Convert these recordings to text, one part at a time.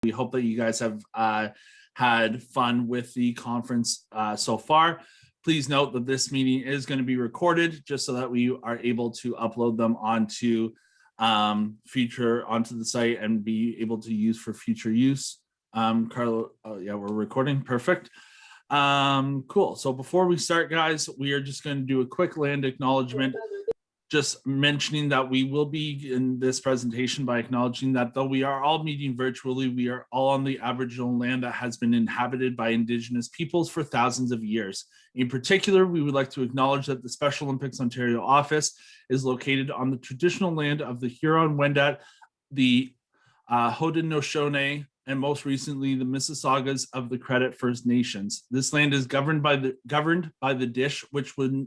We hope that you guys have had fun with the conference so far. Please note that this meeting is going to be recorded just so that we are able to upload them onto the site and be able to use for future use. Carlo, oh yeah, we're recording. Perfect. Cool. So before we start, guys, we are just going to do a quick land acknowledgement. Just mentioning that we will be in this presentation by acknowledging that though we are all meeting virtually, we are all on the Aboriginal land that has been inhabited by Indigenous peoples for thousands of years. In particular, we would like to acknowledge that the Special Olympics Ontario office is located on the traditional land of the Huron-Wendat, the Haudenosaunee, and most recently the Mississaugas of the Credit First Nations. This land is governed by the Dish, which would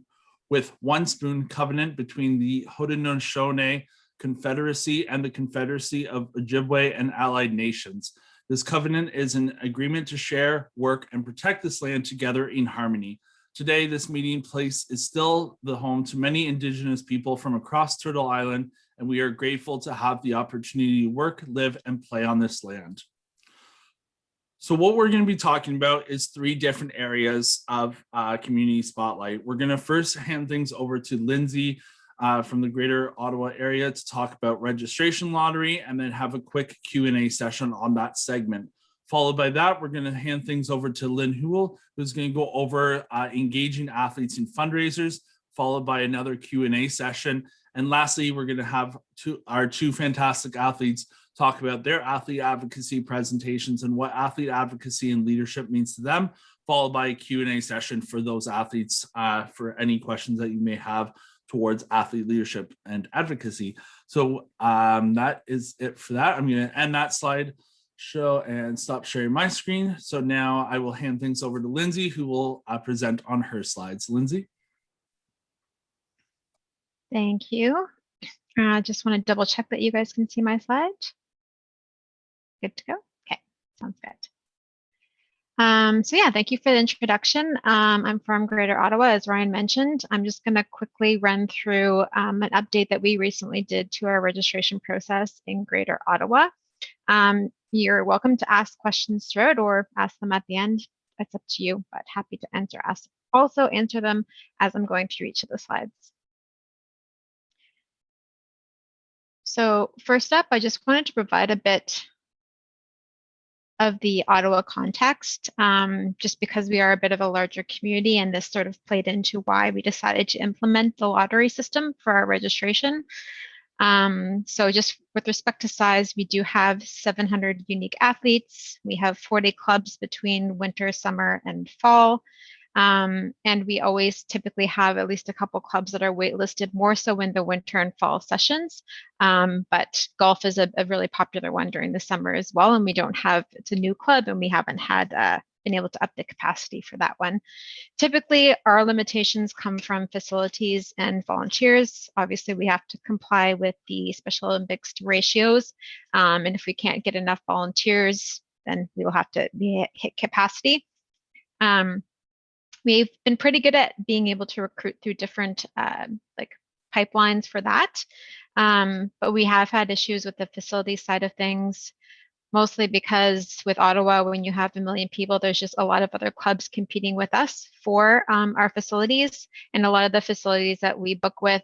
with one spoon covenant between the Haudenosaunee Confederacy and the Confederacy of Ojibwe and allied nations. This covenant is an agreement to share, work, and protect this land together in harmony. Today, this meeting place is still the home to many Indigenous people from across Turtle Island, and we are grateful to have the opportunity to work, live, and play on this land. So what we're going to be talking about is 3 different areas of community spotlight. We're going to first hand things over to Lindsay from the Greater Ottawa area to talk about registration lottery, and then have a quick Q&A session on that segment. Followed by that, we're going to hand things over to Lynn Hewell, who's going to go over engaging athletes in fundraisers, followed by another Q&A session. And lastly, we're going to have our two fantastic athletes talk about their athlete advocacy presentations and what athlete advocacy and leadership means to them, followed by a Q&A session for those athletes for any questions that you may have towards athlete leadership and advocacy. So that is it for that. I'm going to end that slide show and stop sharing my screen. So now I will hand things over to Lindsay, who will present on her slides. Lindsay. Thank you. Just want to double check that you guys can see my slide. Good to go? Okay, sounds good. So yeah, thank you for the introduction. I'm from Greater Ottawa, as Ryan mentioned. I'm just going to quickly run through an update that we recently did to our registration process in Greater Ottawa. You're welcome to ask questions throughout or ask them at the end. It's up to you, but happy to answer them as I'm going through each of the slides. So first up, I just wanted to provide a bit of the Ottawa context, just because we are a bit of a larger community, and this sort of played into why we decided to implement the lottery system for our registration. So just with respect to size, we do have 700 unique athletes. We have 40 clubs between winter, summer, and fall. And we always typically have at least a couple clubs that are waitlisted, more so in the winter and fall sessions. But golf is a really popular one during the summer as well. And it's a new club, and we haven't had been able to up the capacity for that one. Typically, our limitations come from facilities and volunteers. Obviously, we have to comply with the Special Olympics ratios. And if we can't get enough volunteers, then we will have to hit capacity. We've been pretty good at being able to recruit through different pipelines for that. But we have had issues with the facility side of things, mostly because with Ottawa, when you have 1 million people, there's just a lot of other clubs competing with us for our facilities. And a lot of the facilities that we book with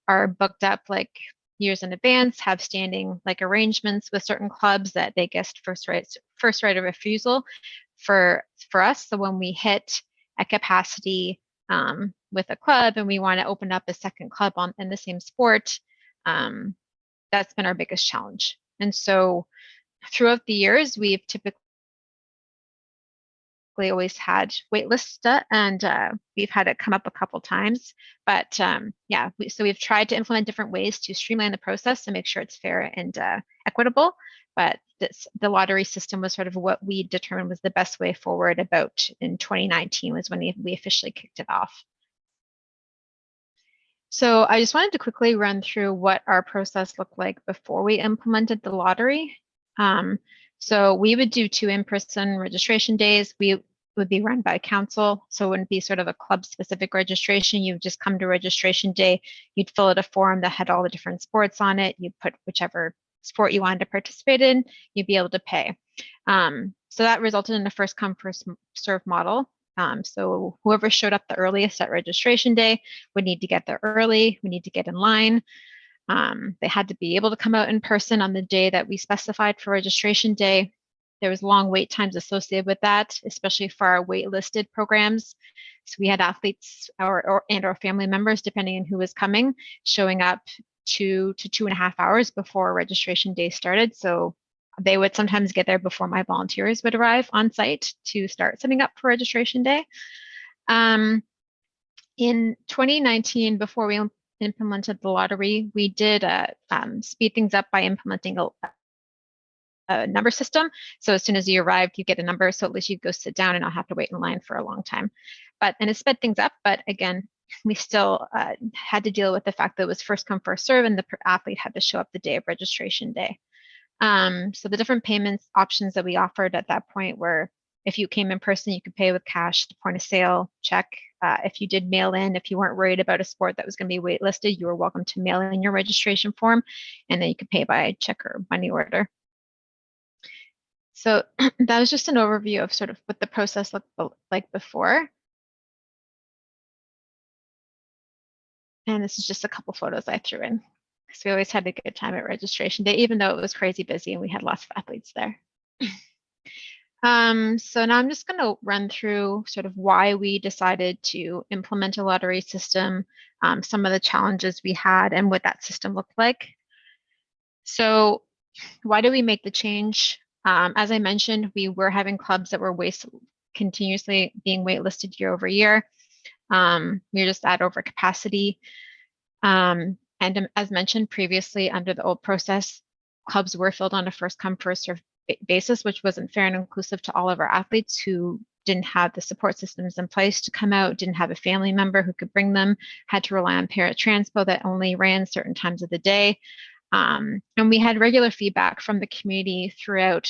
are booked up like years in advance, have standing arrangements with certain clubs that they get first right of refusal for us. So when we hit a capacity with a club and we want to open up a second club in the same sport, that's been our biggest challenge. And so throughout the years, we've typically always had wait lists, and we've had it come up a couple times. But yeah, so we've tried to implement different ways to streamline the process to make sure it's fair and equitable. But the lottery system was sort of what we determined was the best way forward about in 2019 was when we officially kicked it off. So I just wanted to quickly run through what our process looked like before we implemented the lottery. So we would do 2 in-person registration days. We would be run by council, so it wouldn't be sort of a club-specific registration. You would just come to registration day, you'd fill out a form that had all the different sports on it, you'd put whichever sport you wanted to participate in, you'd be able to pay. So that resulted in a first come, first serve model. So whoever showed up the earliest at registration day would need to get there early, we need to get in line. They had to be able to come out in person on the day that we specified for registration day. There was long wait times associated with that, especially for our waitlisted programs. So we had athletes or family members, depending on who was coming, showing up 2 to 2.5 hours before registration day started. So they would sometimes get there before my volunteers would arrive on site to start setting up for registration day. In 2019, before we implemented the lottery, we did speed things up by implementing a number system. So as soon as you arrived, you get a number, so at least you go sit down and not have to wait in line for a long time. And it sped things up, but again, we still had to deal with the fact that it was first come, first serve, and the athlete had to show up the day of registration day. So the different payments options that we offered at that point were, if you came in person, you could pay with cash, the point of sale, check. If you did mail in, if you weren't worried about a sport that was going to be waitlisted, you were welcome to mail in your registration form, and then you could pay by check or money order. So that was just an overview of sort of what the process looked like before. And this is just a couple photos I threw in. So we always had a good time at registration day, even though it was crazy busy and we had lots of athletes there. So now I'm just going to run through sort of why we decided to implement a lottery system, some of the challenges we had, and what that system looked like. So why did we make the change? As I mentioned, we were having clubs that were continuously being waitlisted year over year. We were just at over capacity. And as mentioned previously, under the old process, clubs were filled on a first come, first served basis, which wasn't fair and inclusive to all of our athletes who didn't have the support systems in place to come out, didn't have a family member who could bring them, had to rely on paratranspo that only ran certain times of the day. And we had regular feedback from the community throughout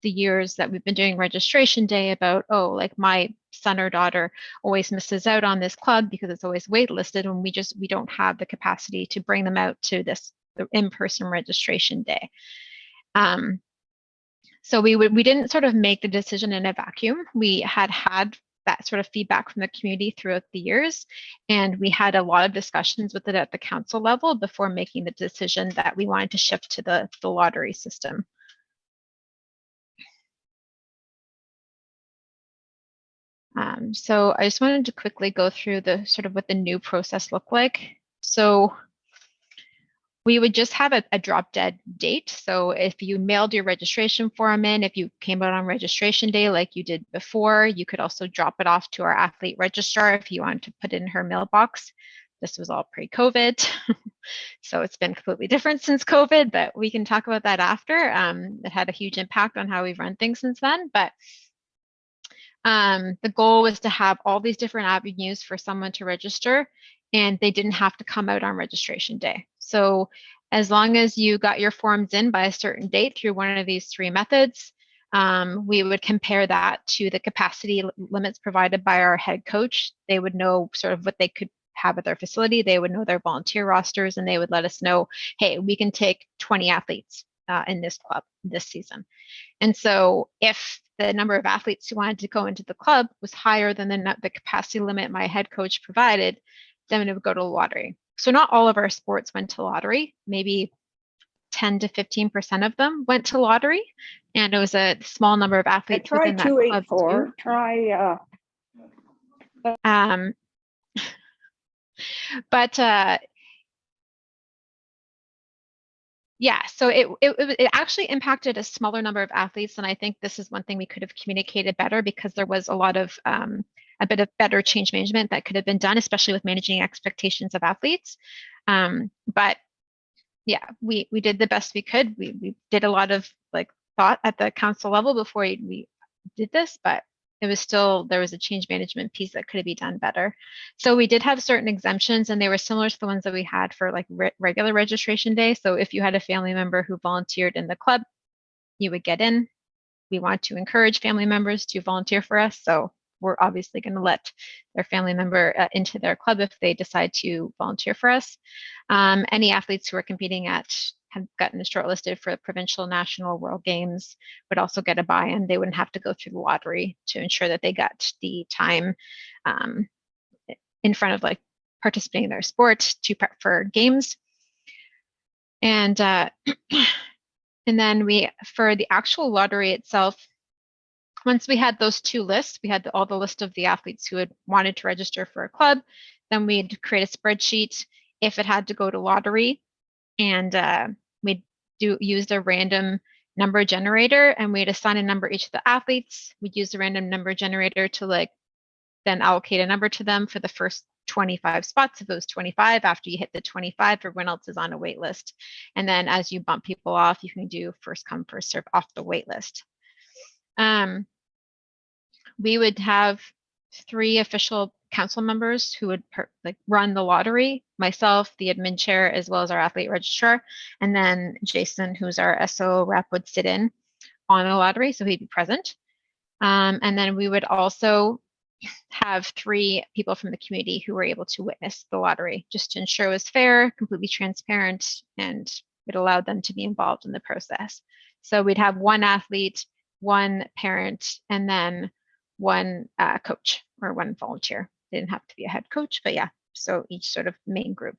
the years that we've been doing registration day about, oh, like my son or daughter always misses out on this club because it's always waitlisted, and we don't have the capacity to bring them out to the in-person registration day. So we didn't sort of make the decision in a vacuum. We had that sort of feedback from the community throughout the years, and we had a lot of discussions with it at the council level before making the decision that we wanted to shift to the lottery system. So I just wanted to quickly go through the sort of what the new process looked like. So we would just have a drop dead date. So if you mailed your registration form in, if you came out on registration day like you did before, you could also drop it off to our athlete registrar if you wanted to put it in her mailbox. This was all pre-COVID. So it's been completely different since COVID, but we can talk about that after. It had a huge impact on how we've run things since then. But the goal was to have all these different avenues for someone to register, and they didn't have to come out on registration day. So as long as you got your forms in by a certain date through one of these 3 methods, we would compare that to the capacity limits provided by our head coach. They would know sort of what they could have at their facility. They would know their volunteer rosters, and they would let us know, hey, we can take 20 athletes in this club this season. And so if the number of athletes who wanted to go into the club was higher than the capacity limit my head coach provided, then it would go to the lottery. So not all of our sports went to lottery. Maybe 10 to 15% of them went to lottery, and it was a small number of athletes within that club too. But yeah, so it actually impacted a smaller number of athletes, and I think this is one thing we could have communicated better, because there was a lot of a bit of better change management that could have been done, especially with managing expectations of athletes. But yeah, we did the best we could. We did a lot of thought at the council level before we did this, but it was still, there was a change management piece that could be done better. So we did have certain exemptions, and they were similar to the ones that we had for regular registration day. So if you had a family member who volunteered in the club, you would get in. We want to encourage family members to volunteer for us. So we're obviously going to let their family member into their club if they decide to volunteer for us. Any athletes who are competing at had gotten shortlisted for the provincial, national, world games would also get a buy-in. They wouldn't have to go through the lottery to ensure that they got the time in front of like participating in their sport to prep for games. And and then for the actual lottery itself, once we had those two lists, we had all the list of the athletes who had wanted to register for a club. Then we'd create a spreadsheet if it had to go to lottery, and we'd use a random number generator, and we'd assign a number each of the athletes. We'd use the random number generator to like then allocate a number to them for the first 25 spots. If it was 25, after you hit the 25, everyone else is on a wait list. And then as you bump people off, you can do first come, first serve off the wait list. We would have 3 official council members who would run the lottery, myself, the admin chair, as well as our athlete registrar. And then Jason, who's our SO rep, would sit in on the lottery, so he'd be present. And then we would also have 3 people from the community who were able to witness the lottery, just to ensure it was fair, completely transparent, and it allowed them to be involved in the process. So we'd have 1 athlete, 1 parent, and then 1 coach or 1 volunteer. They didn't have to be a head coach, but yeah, so each sort of main group.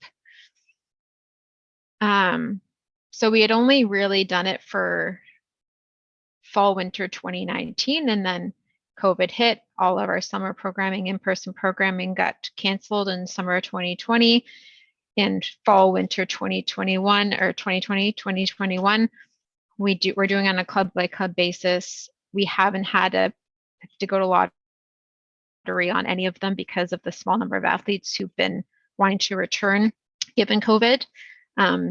So we had only really done it for fall, winter 2019, and then COVID hit. All of our summer programming, in-person programming got canceled in summer 2020. In fall, winter 2021 or 2020, 2021, we're doing on a club by club basis. We haven't had to go to lottery on any of them because of the small number of athletes who've been wanting to return given COVID.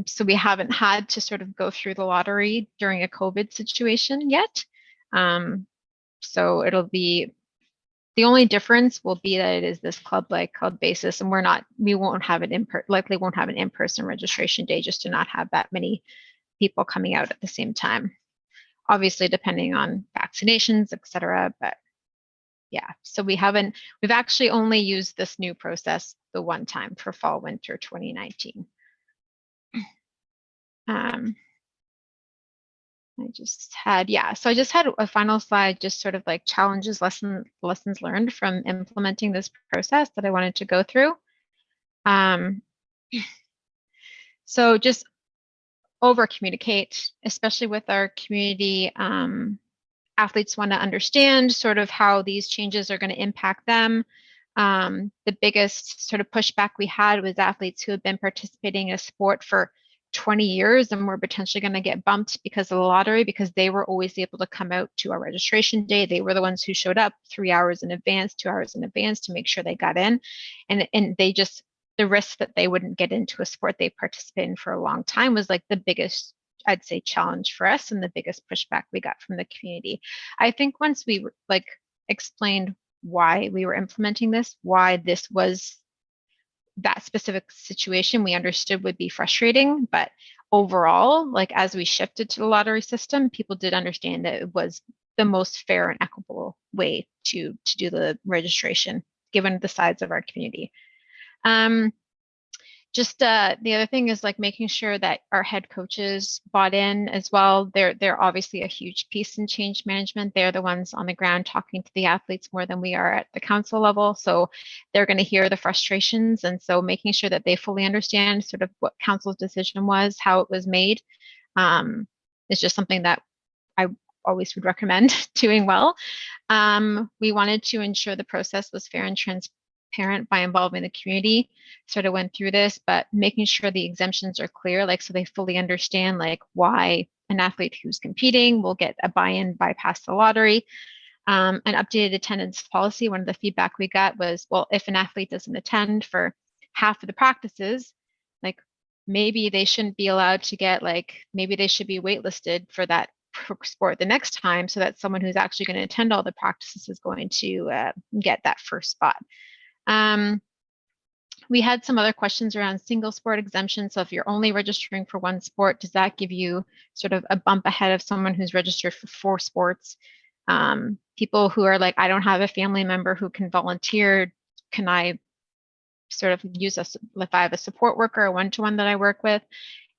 So we haven't had to sort of go through the lottery during a COVID situation yet. So it'll be, the only difference will be that it is this club by club basis, and we won't have an likely won't have an in-person registration day, just to not have that many people coming out at the same time. Obviously, depending on vaccinations, etc. But yeah, so we've actually only used this new process the one time for fall, winter 2019. I just had a final slide, just sort of like challenges, lessons learned from implementing this process that I wanted to go through. So just over communicate, especially with our community. Athletes want to understand sort of how these changes are going to impact them. The biggest sort of pushback we had was athletes who have been participating in a sport for 20 years and were potentially going to get bumped because of the lottery, because they were always able to come out to our registration day. They were the ones who showed up 3 hours in advance, 2 hours in advance to make sure they got in. And they just, the risk that they wouldn't get into a sport they participated in for a long time was like the biggest, I'd say, challenge for us and the biggest pushback we got from the community. I think once we like explained why we were implementing this, why this was that specific situation, we understood would be frustrating, but overall, like as we shifted to the lottery system, people did understand that it was the most fair and equitable way to do the registration, given the size of our community. The other thing is like making sure that our head coaches bought in as well. They're obviously a huge piece in change management. They're the ones on the ground talking to the athletes more than we are at the council level. So they're going to hear the frustrations. And so making sure that they fully understand sort of what council's decision was, how it was made, is just something that I always would recommend doing well. We wanted to ensure the process was fair and transparent by involving the community. Sort of went through this, but making sure the exemptions are clear, like so they fully understand like why an athlete who's competing will get a buy-in, bypass the lottery. An updated attendance policy. One of the feedback we got was, well, if an athlete doesn't attend for half of the practices, like maybe they shouldn't be allowed to get, like maybe they should be waitlisted for that sport the next time, so that someone who's actually going to attend all the practices is going to get that first spot. We had some other questions around single sport exemption. So if you're only registering for one sport, does that give you sort of a bump ahead of someone who's registered for 4 sports? People who are like, I don't have a family member who can volunteer. Can I sort of use if I have a support worker, a one-to-one that I work with?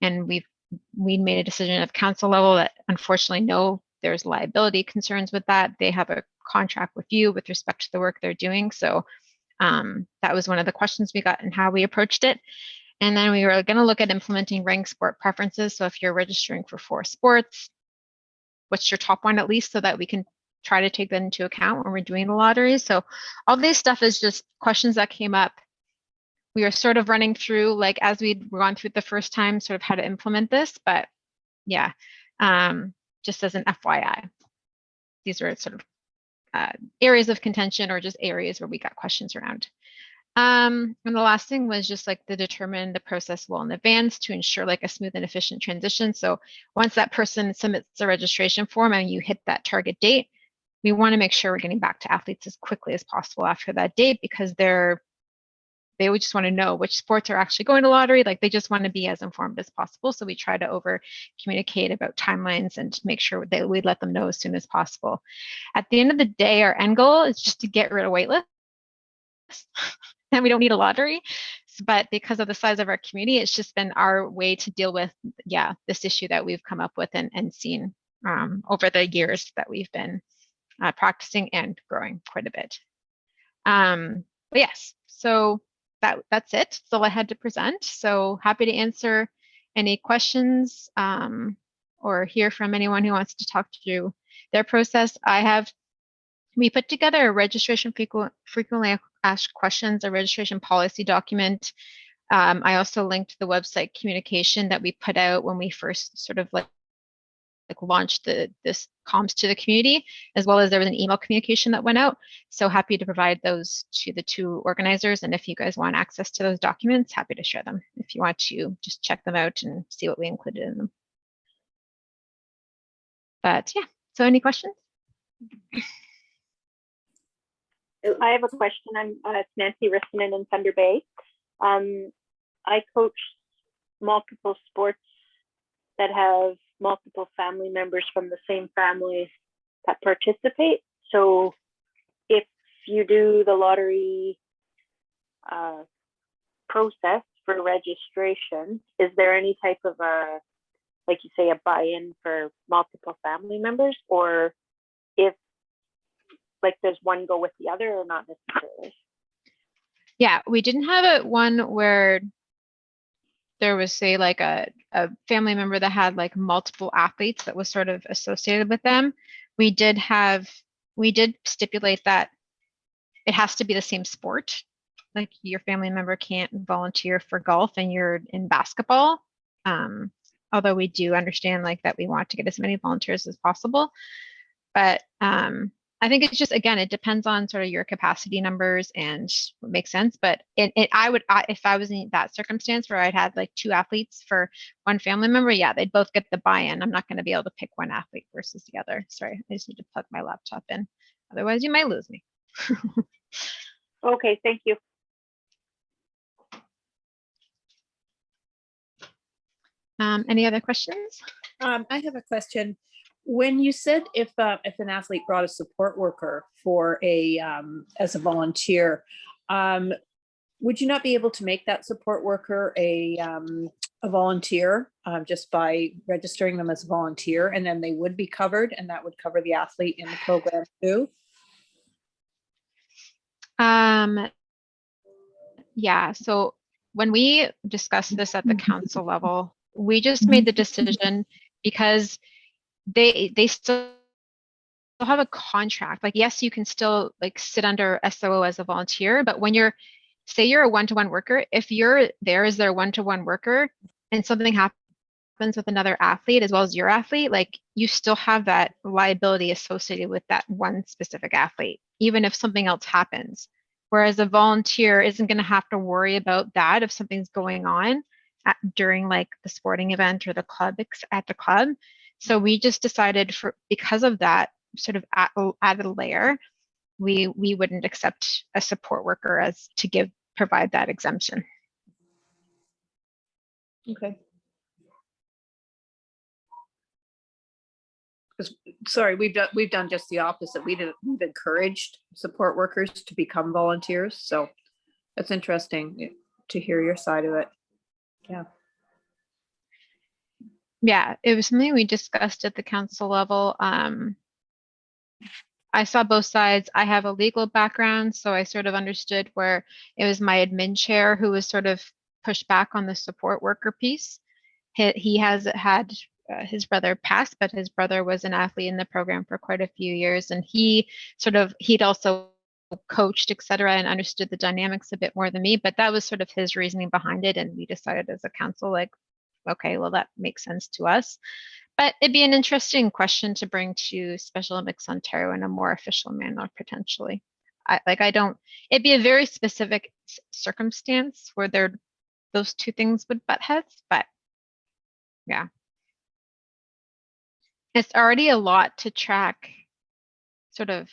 And we've we made a decision at council level that unfortunately, no, there's liability concerns with that. They have a contract with you with respect to the work they're doing. So that was one of the questions we got and how we approached it. And then we were going to look at implementing ranked sport preferences. So if you're registering for 4 sports, what's your top one at least, so that we can try to take that into account when we're doing the lottery. So all this stuff is just questions that came up. We are sort of running through, like, as we'd gone through the first time, sort of how to implement this. But yeah, just as an FYI, these are sort of areas of contention, or just areas where we got questions around. And the last thing was just like to determine the process well in advance to ensure like a smooth and efficient transition. So once that person submits the registration form and you hit that target date, we want to make sure we're getting back to athletes as quickly as possible after that date, because they would just want to know which sports are actually going to lottery. Like, they just want to be as informed as possible. So we try to over communicate about timelines and make sure that we let them know as soon as possible. At the end of the day, our end goal is just to get rid of waitlists. And we don't need a lottery, but because of the size of our community, it's just been our way to deal with, this issue that we've come up with and seen over the years that we've been practicing and growing quite a bit. But yes, so that's it. That's all I had to present. So happy to answer any questions or hear from anyone who wants to talk through their process. We put together a registration frequently asked questions, a registration policy document. I also linked the website communication that we put out when we first sort of like launched this comms to the community, as well as there was an email communication that went out. So happy to provide those to the 2 organizers. And if you guys want access to those documents, happy to share them. If you want to just check them out and see what we included in them. But yeah, so any questions? I have a question. It's Nancy Rissanen in Thunder Bay. I coach multiple sports that have multiple family members from the same family that participate. So if you do the lottery process for registration, is there any type of like you say, a buy-in for multiple family members, or if like does one go with the other, or not necessarily? Yeah, we didn't have one where there was, say, like a family member that had like multiple athletes that was sort of associated with them. We did stipulate that it has to be the same sport. Like, your family member can't volunteer for golf and you're in basketball. Although we do understand like that we want to get as many volunteers as possible. But I think it's just, again, it depends on sort of your capacity numbers and what makes sense. But if I was in that circumstance where I'd had like 2 athletes for one family member, yeah, they'd both get the buy-in. I'm not going to be able to pick one athlete versus the other. Sorry, I just need to plug my laptop in. Otherwise, you might lose me. Okay, thank you. Any other questions? I have a question. When you said if an athlete brought a support worker for as a volunteer, would you not be able to make that support worker a volunteer just by registering them as a volunteer, and then they would be covered, and that would cover the athlete in the program too? Yeah. So when we discussed this at the council level, we just made the decision because they still have a contract. Like, yes, you can still like sit under SOO as a volunteer, but when say you're a one-to-one worker, if you're there as their one-to-one worker and something happens with another athlete as well as your athlete, like, you still have that liability associated with that one specific athlete, even if something else happens. Whereas a volunteer isn't going to have to worry about that if something's going on during like the sporting event or the club at the club. So we just decided, because of that sort of added layer, we wouldn't accept a support worker as to provide that exemption. Okay. Sorry, we've done just the opposite. We've encouraged support workers to become volunteers. So that's interesting to hear your side of it. Yeah. Yeah, it was something we discussed at the council level. I saw both sides. I have a legal background, so I sort of understood where it was my admin chair who was sort of pushed back on the support worker piece. He has had his brother passed, but his brother was an athlete in the program for quite a few years, and he'd also coached, et cetera, and understood the dynamics a bit more than me. But that was sort of his reasoning behind it, and we decided as a council, like, okay, well, that makes sense to us. But it'd be an interesting question to bring to Special Olympics Ontario in a more official manner, potentially. It'd be a very specific circumstance where those two things would butt heads, but yeah. It's already a lot to track sort of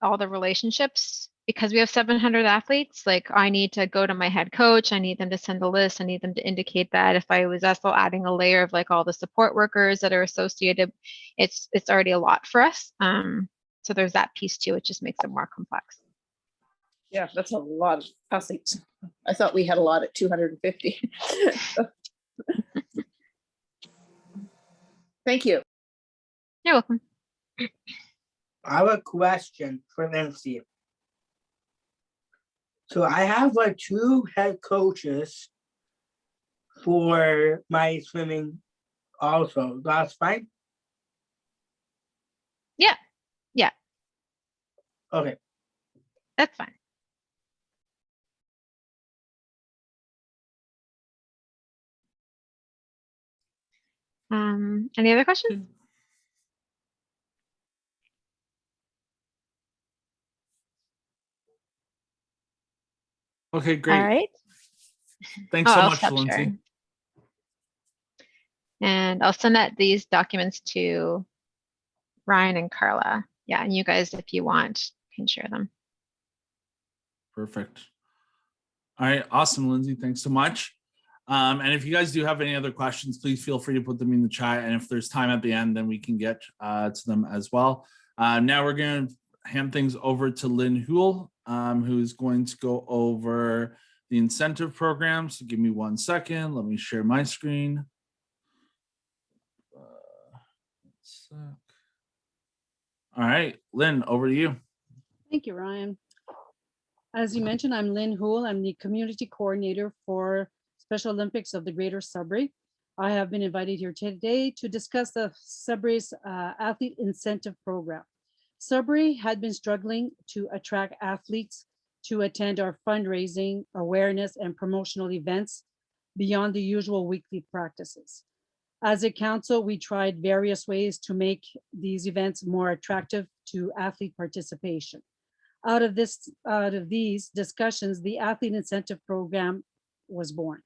all the relationships, because we have 700 athletes. Like, I need to go to my head coach. I need them to send a list. I need them to indicate that. If I was also adding a layer of like all the support workers that are associated, it's already a lot for us. So there's that piece too. It just makes it more complex. Yeah, that's a lot of athletes. I thought we had a lot at 250. Thank you. You're welcome. I have a question for Nancy. So I have like 2 head coaches for my swimming also. That's fine? Yeah. Yeah. Okay. That's fine. Any other questions? Okay, great. All right. Thanks so I'll much, stop Lindsay. sharing. And I'll send these documents to Ryan and Carla. Yeah, and you guys, if you want, can share them. Perfect. All right, awesome, Lindsay. Thanks so much. And if you guys do have any other questions, please feel free to put them in the chat. And if there's time at the end, then we can get to them as well. Now we're going to hand things over to Lynn Houle, who's going to go over the incentive program. So give me 1 second. Let me share my screen. All right, Lynn, over to you. Thank you, Ryan. As you mentioned, I'm Lynn Houle. I'm the community coordinator for Special Olympics of the Greater Sudbury. I have been invited here today to discuss the Sudbury's athlete incentive program. Sudbury had been struggling to attract athletes to attend our fundraising, awareness, and promotional events beyond the usual weekly practices. As a council, we tried various ways to make these events more attractive to athlete participation. Out of these discussions, the athlete incentive program was born.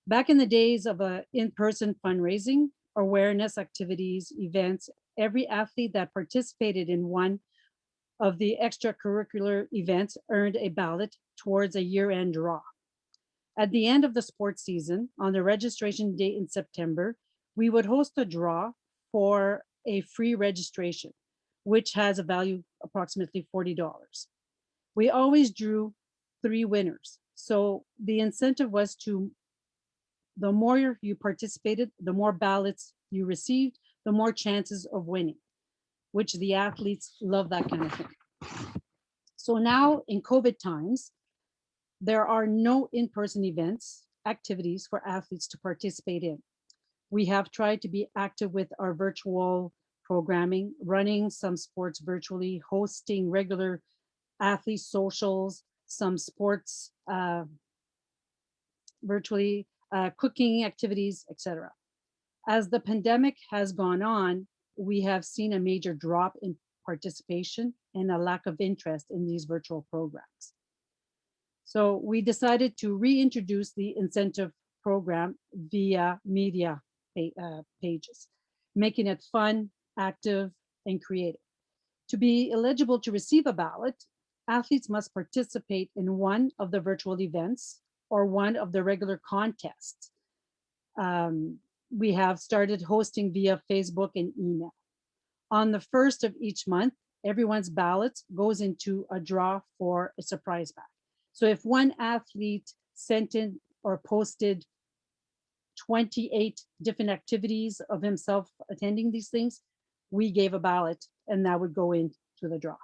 Back in the days of in-person fundraising, awareness activities, events, every athlete that participated in one of the extracurricular events earned a ballot towards a year-end draw. At the end of the sports season, on the registration date in September, we would host a draw for a free registration, which has a value approximately $40. We always drew 3 winners. So the incentive was the more you participated, the more ballots you received, the more chances of winning, which the athletes love that kind of thing. So now in COVID times, there are no in-person events, activities for athletes to participate in. We have tried to be active with our virtual programming, running some sports virtually, hosting regular athlete socials, some sports virtually, cooking activities, etc. As the pandemic has gone on, we have seen a major drop in participation and a lack of interest in these virtual programs. So we decided to reintroduce the incentive program via media pages, making it fun, active, and creative. To be eligible to receive a ballot, athletes must participate in one of the virtual events or one of the regular contests. We have started hosting via Facebook and email. On the 1st of each month, everyone's ballot goes into a draw for a surprise bag. So if one athlete sent in or posted 28 different activities of himself attending these things, we gave a ballot and that would go into the draw.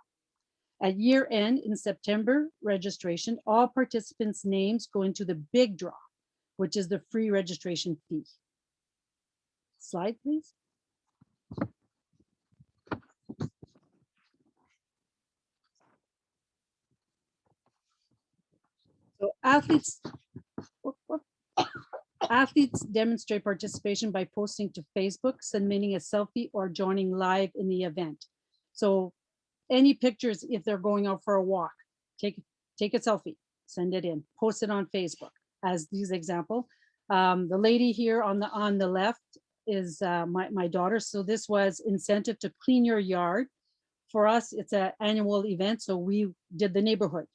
At year end in September registration, all participants' names go into the big draw, which is the free registration fee. Slide, please. So athletes demonstrate participation by posting to Facebook, submitting a selfie, or joining live in the event. So any pictures, if they're going out for a walk, take a selfie, send it in, post it on Facebook as these example. The lady here on the left is my daughter. So this was incentive to clean your yard. For us, it's an annual event, so we did the neighborhood.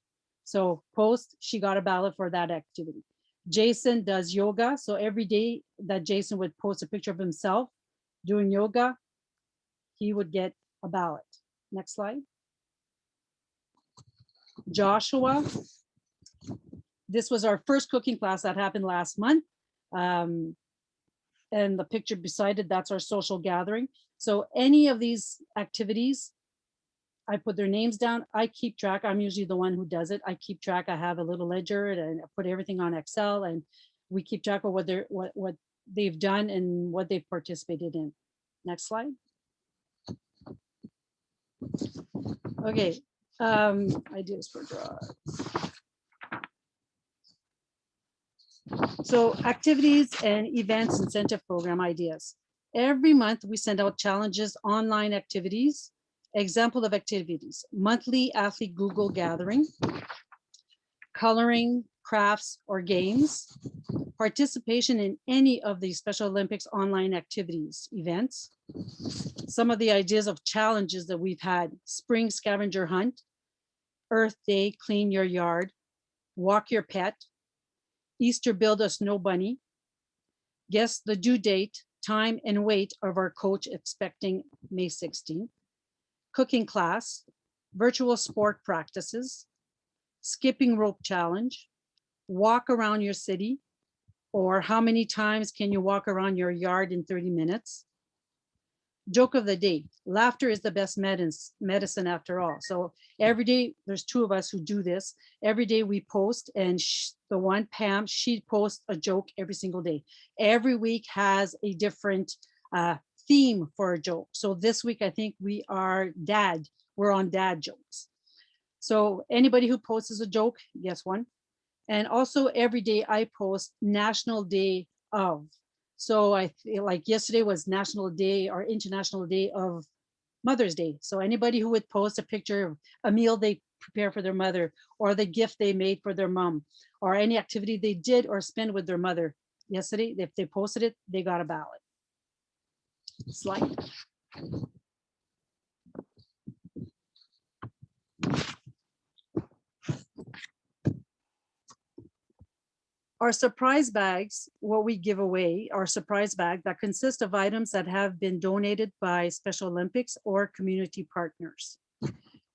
So post, she got a ballot for that activity. Jason does yoga. So every day that Jason would post a picture of himself doing yoga, he would get a ballot. Next slide. Joshua, this was our first cooking class that happened last month. And the picture beside it, that's our social gathering. So any of these activities, I put their names down. I keep track. I'm usually the one who does it. I keep track. I have a little ledger and I put everything on Excel, and we keep track of what they've done and what they've participated in. Next slide. Okay, ideas for draws. So activities and events incentive program ideas. Every month we send out challenges, online activities. Example of activities: monthly athlete Google gathering, coloring, crafts, or games, participation in any of the Special Olympics online activities, events. Some of the ideas of challenges that we've had: spring scavenger hunt, Earth Day, clean your yard, walk your pet, Easter build a snow bunny, guess the due date, time, and weight of our coach expecting May 16th, cooking class, virtual sport practices, skipping rope challenge, walk around your city, or how many times can you walk around your yard in 30 minutes? Joke of the day: laughter is the best medicine after all. So every day, there's two of us who do this. Every day we post, and the one, Pam, she posts a joke every single day. Every week has a different theme for a joke. So this week, I think we're on dad jokes. So anybody who posts a joke gets one. And also every day I post National Day of. So I feel like yesterday was National Day or International Day of Mother's Day. So anybody who would post a picture of a meal they prepare for their mother, or the gift they made for their mom, or any activity they did or spent with their mother yesterday, if they posted it, they got a ballot. Slide. Our surprise bags, what we give away, our surprise bag that consists of items that have been donated by Special Olympics or community partners.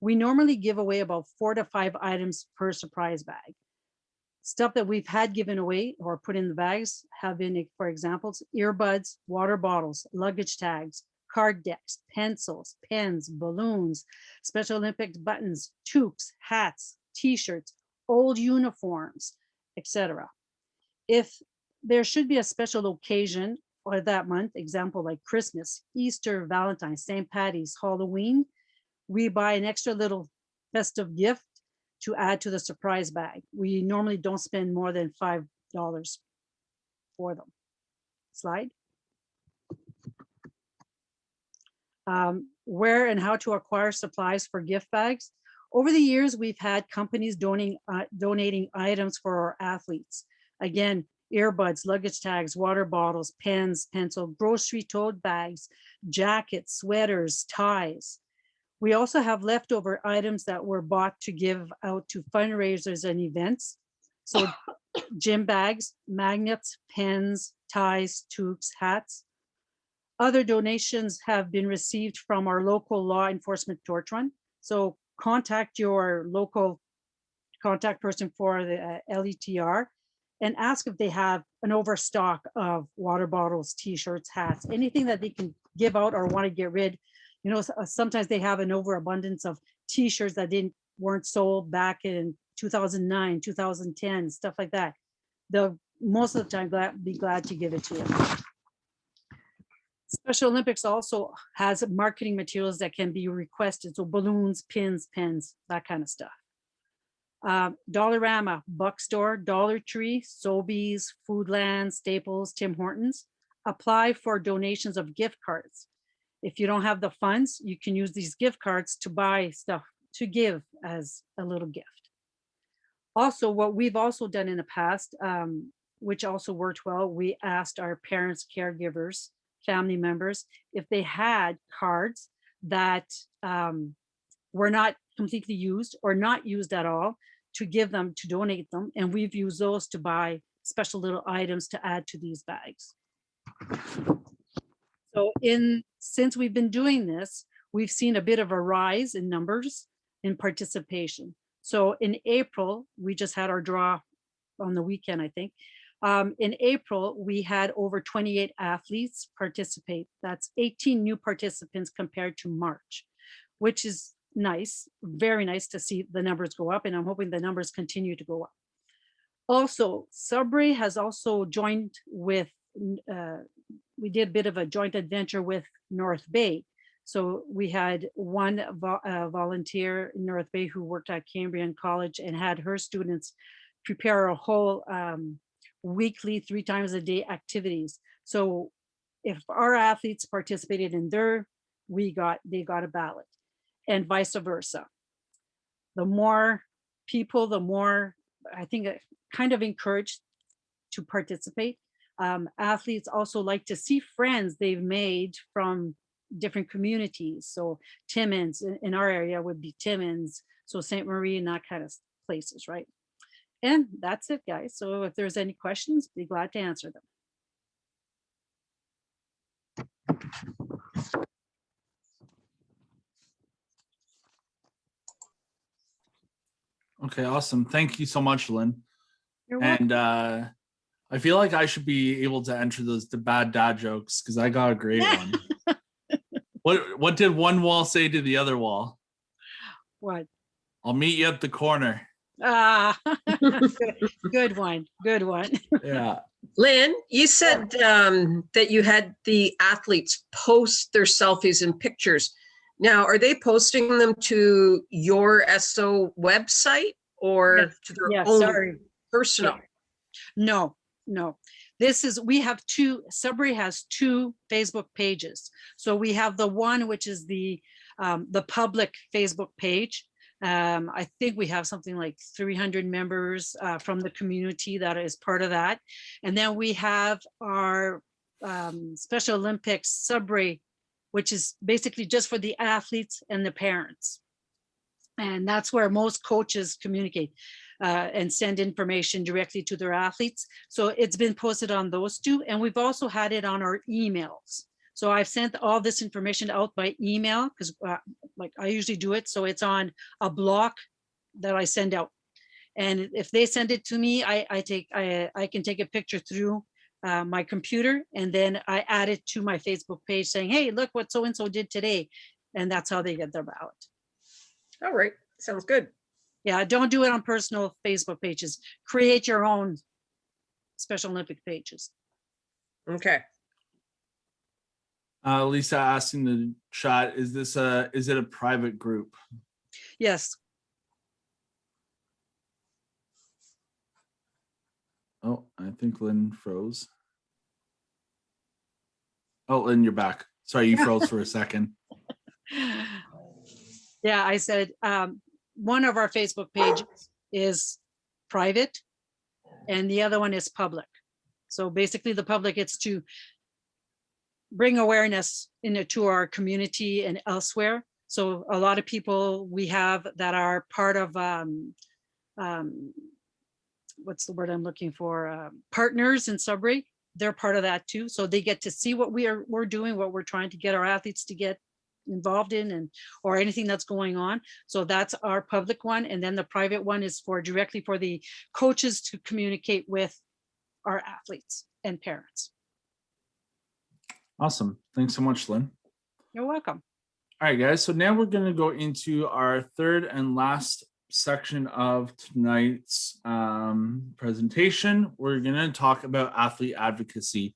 We normally give away about 4 to 5 items per surprise bag. Stuff that we've had given away or put in the bags have been, for example, earbuds, water bottles, luggage tags, card decks, pencils, pens, balloons, Special Olympics buttons, toques, hats, t-shirts, old uniforms, etc. If there should be a special occasion or that month, example like Christmas, Easter, Valentine's, St. Patty's, Halloween, we buy an extra little festive gift to add to the surprise bag. We normally don't spend more than $5 for them. Slide. Where and how to acquire supplies for gift bags. Over the years, we've had companies donating items for our athletes. Again, earbuds, luggage tags, water bottles, pens, pencil, grocery tote bags, jackets, sweaters, ties. We also have leftover items that were bought to give out to fundraisers and events. So gym bags, magnets, pens, ties, toques, hats. Other donations have been received from our local law enforcement torch run. So contact your local contact person for the LETR and ask if they have an overstock of water bottles, t-shirts, hats, anything that they can give out or want to get rid. You know, sometimes they have an overabundance of t-shirts that weren't sold back in 2009, 2010, stuff like that. They'll most of the time be glad to give it to them. Special Olympics also has marketing materials that can be requested. So balloons, pins, pens, that kind of stuff. Dollarama, Buck Store, Dollar Tree, Sobeys, Foodland, Staples, Tim Hortons. Apply for donations of gift cards. If you don't have the funds, you can use these gift cards to buy stuff to give as a little gift. Also, what we've also done in the past, which also worked well, we asked our parents, caregivers, family members, if they had cards that were not completely used or not used at all, to give them, to donate them. And we've used those to buy special little items to add to these bags. So since we've been doing this, we've seen a bit of a rise in numbers in participation. So in April, we just had our draw on the weekend, I think. In April, we had over 28 athletes participate. That's 18 new participants compared to March, which is nice, very nice to see the numbers go up, and I'm hoping the numbers continue to go up. Also, Sudbury has also joined with, we did a bit of a joint adventure with North Bay. So we had one volunteer in North Bay who worked at Cambrian College and had her students prepare a whole weekly, 3 times a day activities. So if our athletes participated in their, they got a ballot, and vice versa. The more people, the more, I think, kind of encouraged to participate. Athletes also like to see friends they've made from different communities. So Timmins in our area would be Timmins, so St. Marie and that kind of places, right? And that's it, guys. So if there's any questions, be glad to answer them. Okay, awesome. Thank you so much, Lynn. You're welcome. And I feel like I should be able to enter the bad dad jokes because I got a great one. What did one wall say to the other wall? What? I'll meet you at the corner. Ah, good one. Good one. Yeah. Lynn, you said that you had the athletes post their selfies and pictures. Now, are they posting them to your SO website or Yes. to their Yeah, own sorry. personal? No. We have Sudbury has 2 Facebook pages. So we have the one, which is the public Facebook page. I think we have something like 300 members from the community that is part of that. And then we have our Special Olympics Sudbury, which is basically just for the athletes and the parents. And that's where most coaches communicate and send information directly to their athletes. So it's been posted on those 2. And we've also had it on our emails. So I've sent all this information out by email because like I usually do it. So it's on a block that I send out. And if they send it to me, I can take a picture through my computer, and then I add it to my Facebook page saying, hey, look what so-and-so did today. And that's how they get their ballot. All right, sounds good. Yeah, don't do it on personal Facebook pages. Create your own Special Olympic pages. Okay. Lisa asking the chat, is it a private group? Yes. Oh, I think Lynn froze. Oh, Lynn, you're back. Sorry, you froze for a second. Yeah, I said one of our Facebook pages is private and the other one is public. So basically the public gets to bring awareness to our community and elsewhere. So a lot of people we have that are part of, what's the word I'm looking for? Partners in Sudbury, they're part of that too. So they get to see what we're doing, what we're trying to get our athletes to get involved in, or anything that's going on. So that's our public one. And then the private one is directly for the coaches to communicate with our athletes and parents. Awesome. Thanks so much, Lynn. You're welcome. All right, guys. So now we're going to go into our third and last section of tonight's presentation. We're going to talk about athlete advocacy.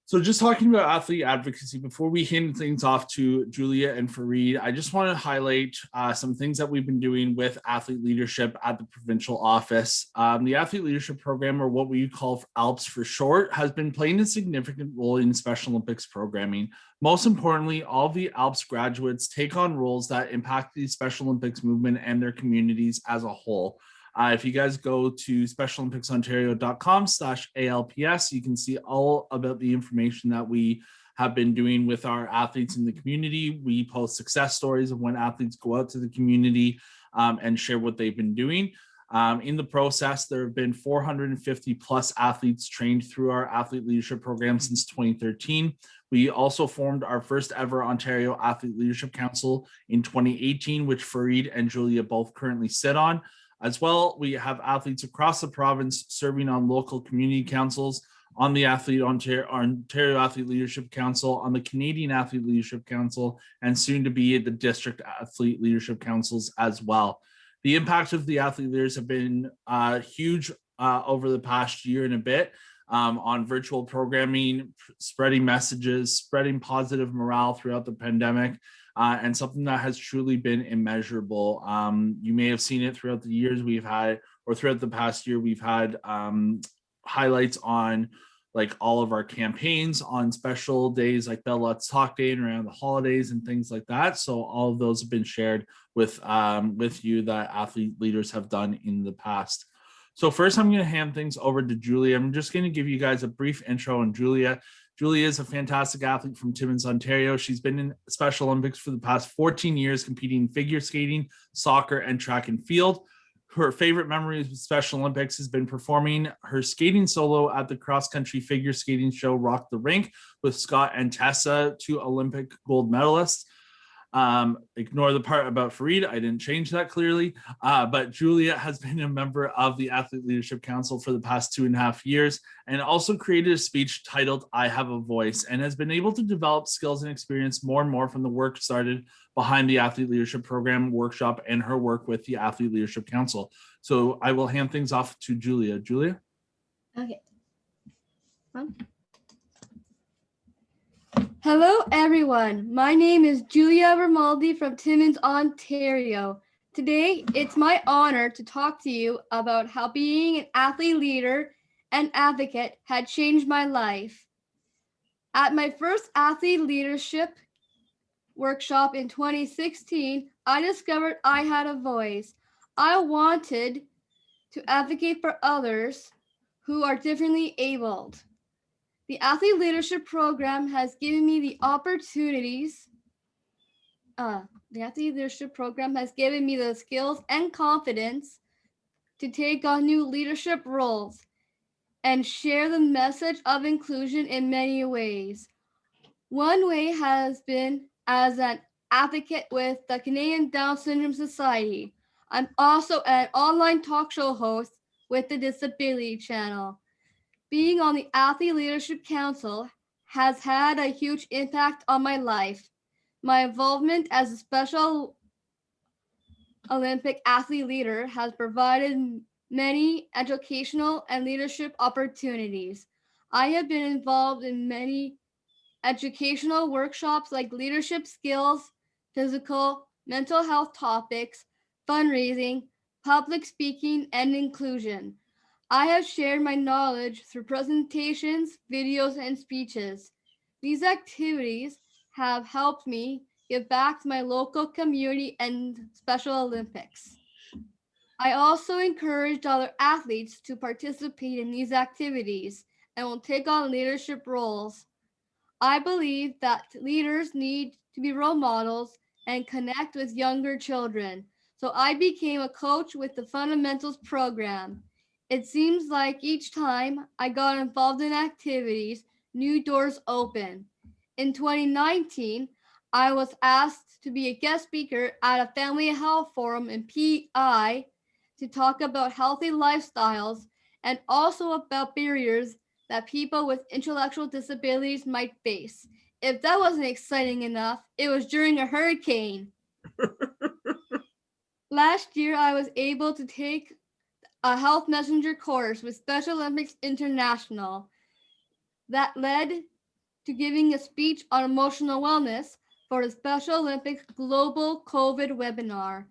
So just talking about athlete advocacy, before we hand things off to Julia and Fareed, I just want to highlight some things that we've been doing with athlete leadership at the provincial office. The athlete leadership program, or what we call ALPS for short, has been playing a significant role in Special Olympics programming. Most importantly, all of the ALPS graduates take on roles that impact the Special Olympics movement and their communities as a whole. If you guys go to specialolympicsontario.com/ALPS, you can see all about the information that we have been doing with our athletes in the community. We post success stories of when athletes go out to the community and share what they've been doing. In the process, there have been 450 plus athletes trained through our athlete leadership program since 2013. We also formed our first ever Ontario Athlete Leadership Council in 2018, which Fareed and Julia both currently sit on. As well, we have athletes across the province serving on local community councils, on the Ontario Athlete Leadership Council, on the Canadian Athlete Leadership Council, and soon to be at the District Athlete Leadership Councils as well. The impact of the athlete leaders have been huge over the past year and a bit on virtual programming, spreading messages, spreading positive morale throughout the pandemic. And something that has truly been immeasurable. You may have seen it throughout the years we've had, or throughout the past year, we've had highlights on like all of our campaigns on special days like Bell Let's Talk Day and around the holidays and things like that. So all of those have been shared with you that athlete leaders have done in the past. So first, I'm going to hand things over to Julia. I'm just going to give you guys a brief intro on Julia. Julia is a fantastic athlete from Timmins, Ontario. She's been in Special Olympics for the past 14 years, competing in figure skating, soccer, and track and field. Her favorite memories with Special Olympics has been performing her skating solo at the cross-country figure skating show Rock the Rink with Scott and Tessa, 2 Olympic gold medalists. Ignore the part about Fareed. I didn't change that clearly. But Julia has been a member of the Athlete Leadership Council for the past 2.5 years and also created a speech titled I Have a Voice, and has been able to develop skills and experience more and more from the work started behind the Athlete Leadership Program workshop and her work with the Athlete Leadership Council. So I will hand things off to Julia. Julia? Okay. Hello, everyone. My name is Julia Romaldi from Timmins, Ontario. Today, it's my honor to talk to you about how being an athlete leader and advocate had changed my life. At my first athlete leadership workshop in 2016, I discovered I had a voice. I wanted to advocate for others who are differently abled. The Athlete Leadership Program has given me the opportunities. The Athlete Leadership Program has given me the skills and confidence to take on new leadership roles and share the message of inclusion in many ways. One way has been as an advocate with the Canadian Down Syndrome Society. I'm also an online talk show host with the Disability Channel. Being on the Athlete Leadership Council has had a huge impact on my life. My involvement as a Special Olympic athlete leader has provided many educational and leadership opportunities. I have been involved in many educational workshops like leadership skills, physical, mental health topics, fundraising, public speaking, and inclusion. I have shared my knowledge through presentations, videos, and speeches. These activities have helped me give back to my local community and Special Olympics. I also encouraged other athletes to participate in these activities and will take on leadership roles. I believe that leaders need to be role models and connect with younger children. So I became a coach with the Fundamentals program. It seems like each time I got involved in activities, new doors open. In 2019, I was asked to be a guest speaker at a family health forum in PI to talk about healthy lifestyles and also about barriers that people with intellectual disabilities might face. If that wasn't exciting enough, it was during a hurricane. Last year, I was able to take a health messenger course with Special Olympics International that led to giving a speech on emotional wellness for the Special Olympics Global COVID webinar.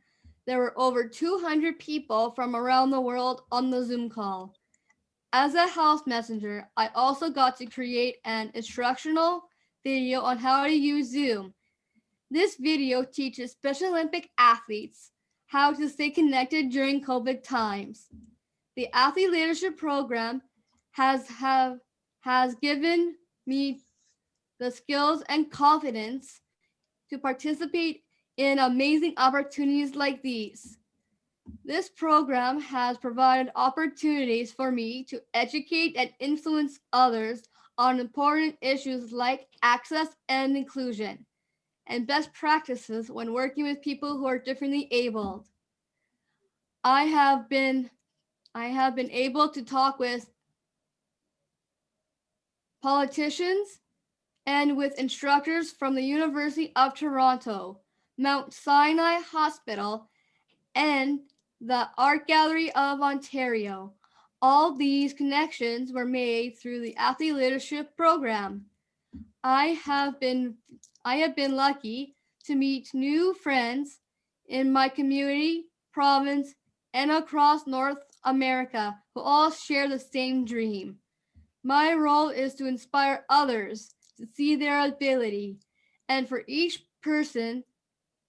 There were over 200 people from around the world on the Zoom call. As a health messenger, I also got to create an instructional video on how to use Zoom. This video teaches Special Olympic athletes how to stay connected during COVID times. The Athlete Leadership Program has given me the skills and confidence to participate in amazing opportunities like these. This program has provided opportunities for me to educate and influence others on important issues like access and inclusion, and best practices when working with people who are differently abled. I have been able to talk with politicians and with instructors from the University of Toronto, Mount Sinai Hospital, and the Art Gallery of Ontario. All these connections were made through the Athlete Leadership Program. I have been lucky to meet new friends in my community, province, and across North America who all share the same dream. My role is to inspire others to see their ability, and for each person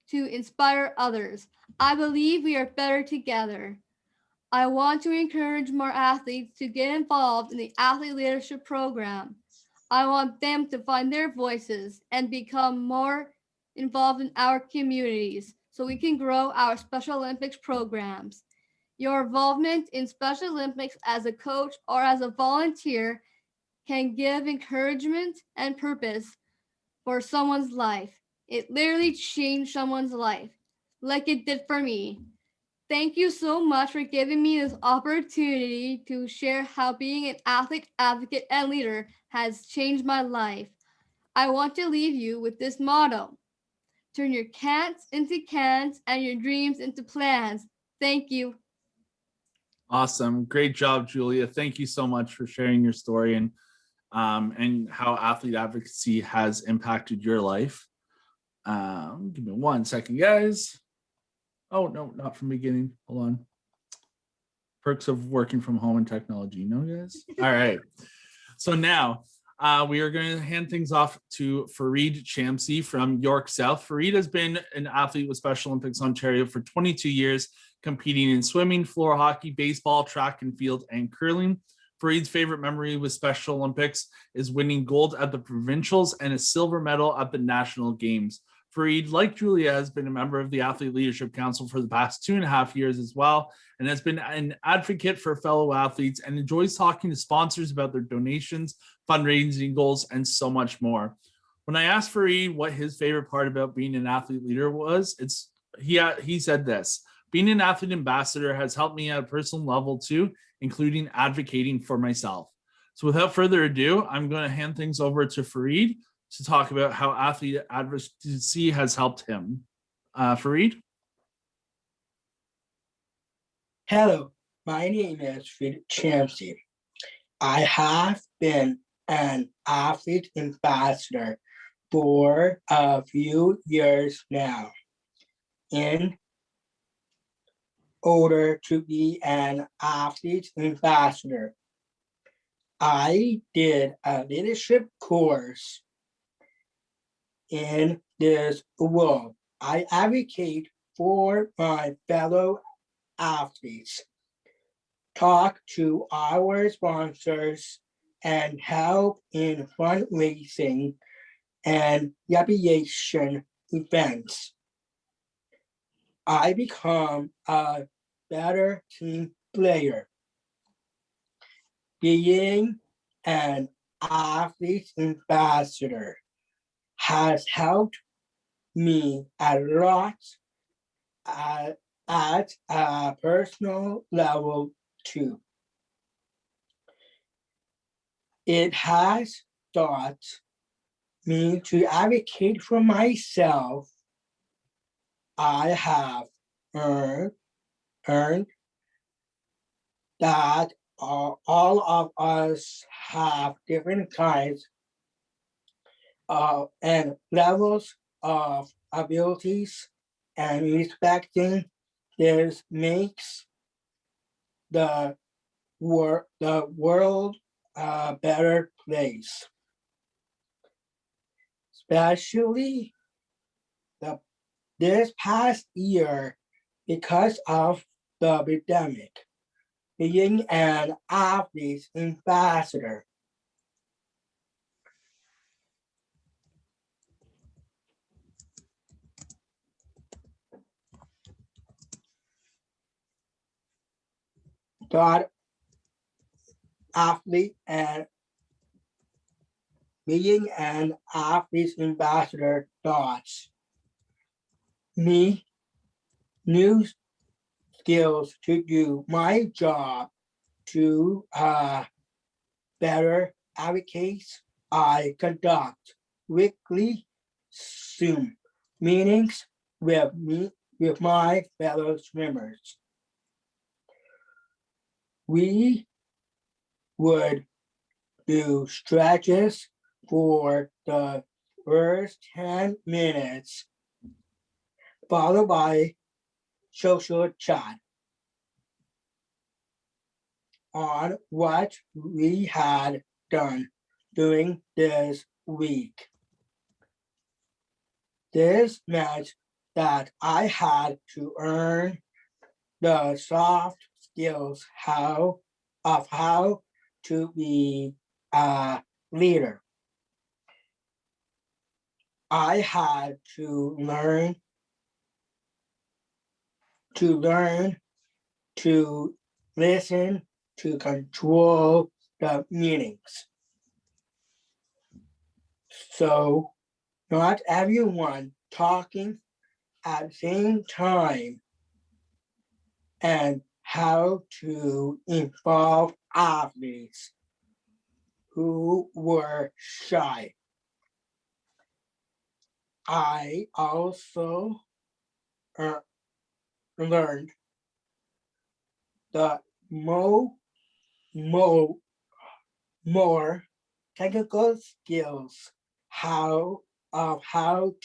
to inspire others. I believe we are better together. I want to encourage more athletes to get involved in the Athlete Leadership Program. I want them to find their voices and become more involved in our communities so we can grow our Special Olympics programs. Your involvement in Special Olympics as a coach or as a volunteer can give encouragement and purpose for someone's life. It literally changed someone's life, like it did for me. Thank you so much for giving me this opportunity to share how being an athlete, advocate, and leader has changed my life. I want to leave you with this motto: turn your can'ts into cans and your dreams into plans. Thank you. Awesome. Great job, Julia. Thank you so much for sharing your story and how athlete advocacy has impacted your life. Give me 1 second, guys. Oh, no, not from beginning. Hold on. Perks of working from home and technology. No, guys? All right. So now we are going to hand things off to Fareed Shamsi from York South. Fareed has been an athlete with Special Olympics Ontario for 22 years, competing in swimming, floor hockey, baseball, track and field, and curling. Fareed's favorite memory with Special Olympics is winning gold at the provincials and a silver medal at the national games. Fareed, like Julia, has been a member of the Athlete Leadership Council for the past 2.5 years as well, and has been an advocate for fellow athletes and enjoys talking to sponsors about their donations, fundraising goals, and so much more. When I asked Fareed what his favorite part about being an athlete leader was, he said this: being an athlete ambassador has helped me at a personal level too, including advocating for myself. So without further ado, I'm going to hand things over to Fareed to talk about how athlete advocacy has helped him. Fareed? Hello, my name is Fareed Shamsi. I have been an athlete ambassador for a few years now. In order to be an athlete ambassador, I did a leadership course. In this role, I advocate for my fellow athletes, talk to our sponsors, and help in fundraising and recreation events. I become a better team player. Being an athlete ambassador has helped me a lot at a personal level too. It has taught me to advocate for myself. I have earned that all of us have different kinds and levels of abilities, and respecting this makes the world a better place. Especially this past year, because of the pandemic, being an athlete ambassador. God, athlete and being an athlete ambassador thoughts me new skills to do my job to better advocate. I conduct weekly Zoom meetings with my fellow swimmers. We would do stretches for the first 10 minutes, followed by social chat on what we had done during this week. This meant that I had to earn the soft skills how to be a leader. I had to learn to listen, to control the meetings. So not everyone talking at the same time, and how to involve athletes who were shy. I also learned the more technical skills how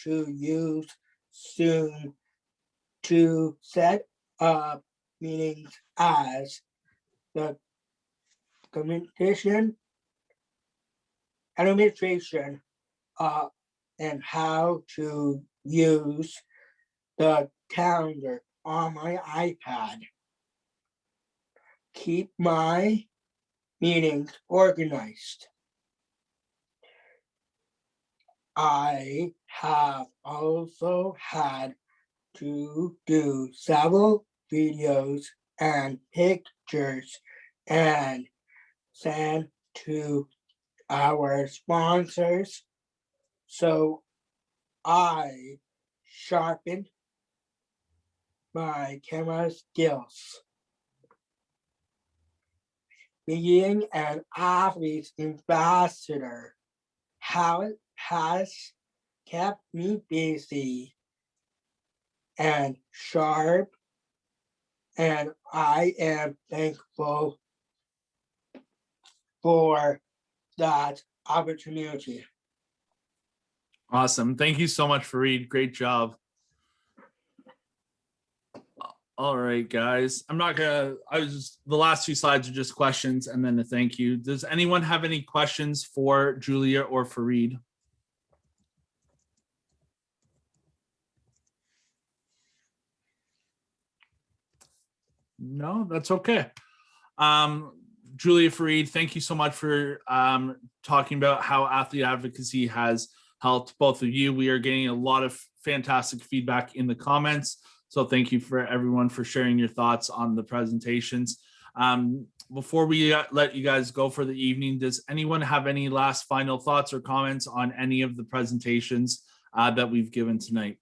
to use Zoom to set up meetings as the communication administration and how to use the calendar on my iPad. Keep my meetings organized. I have also had to do several videos and pictures and send to our sponsors. So I sharpened my camera skills. Being an athlete ambassador has kept me busy and sharp, and I am thankful for that opportunity. Awesome. Thank you so much, Fareed. Great job. All right, guys. The last two slides are just questions and then a thank you. Does anyone have any questions for Julia or Fareed? No, that's okay. Julia, Fareed, thank you so much for talking about how athlete advocacy has helped both of you. We are getting a lot of fantastic feedback in the comments. So thank you for everyone for sharing your thoughts on the presentations. Before we let you guys go for the evening, does anyone have any last final thoughts or comments on any of the presentations that we've given tonight?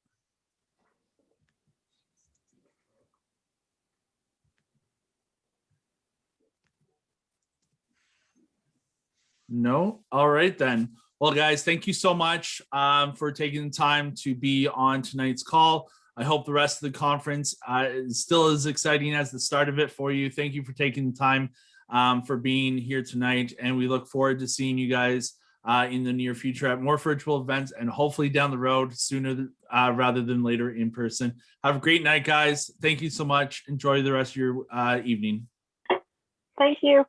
No? All right then. Well, guys, thank you so much for taking the time to be on tonight's call. I hope the rest of the conference is still as exciting as the start of it for you. Thank you for taking the time for being here tonight. And we look forward to seeing you guys in the near future at more virtual events and hopefully down the road sooner rather than later in person. Have a great night, guys. Thank you so much. Enjoy the rest of your evening. Thank you.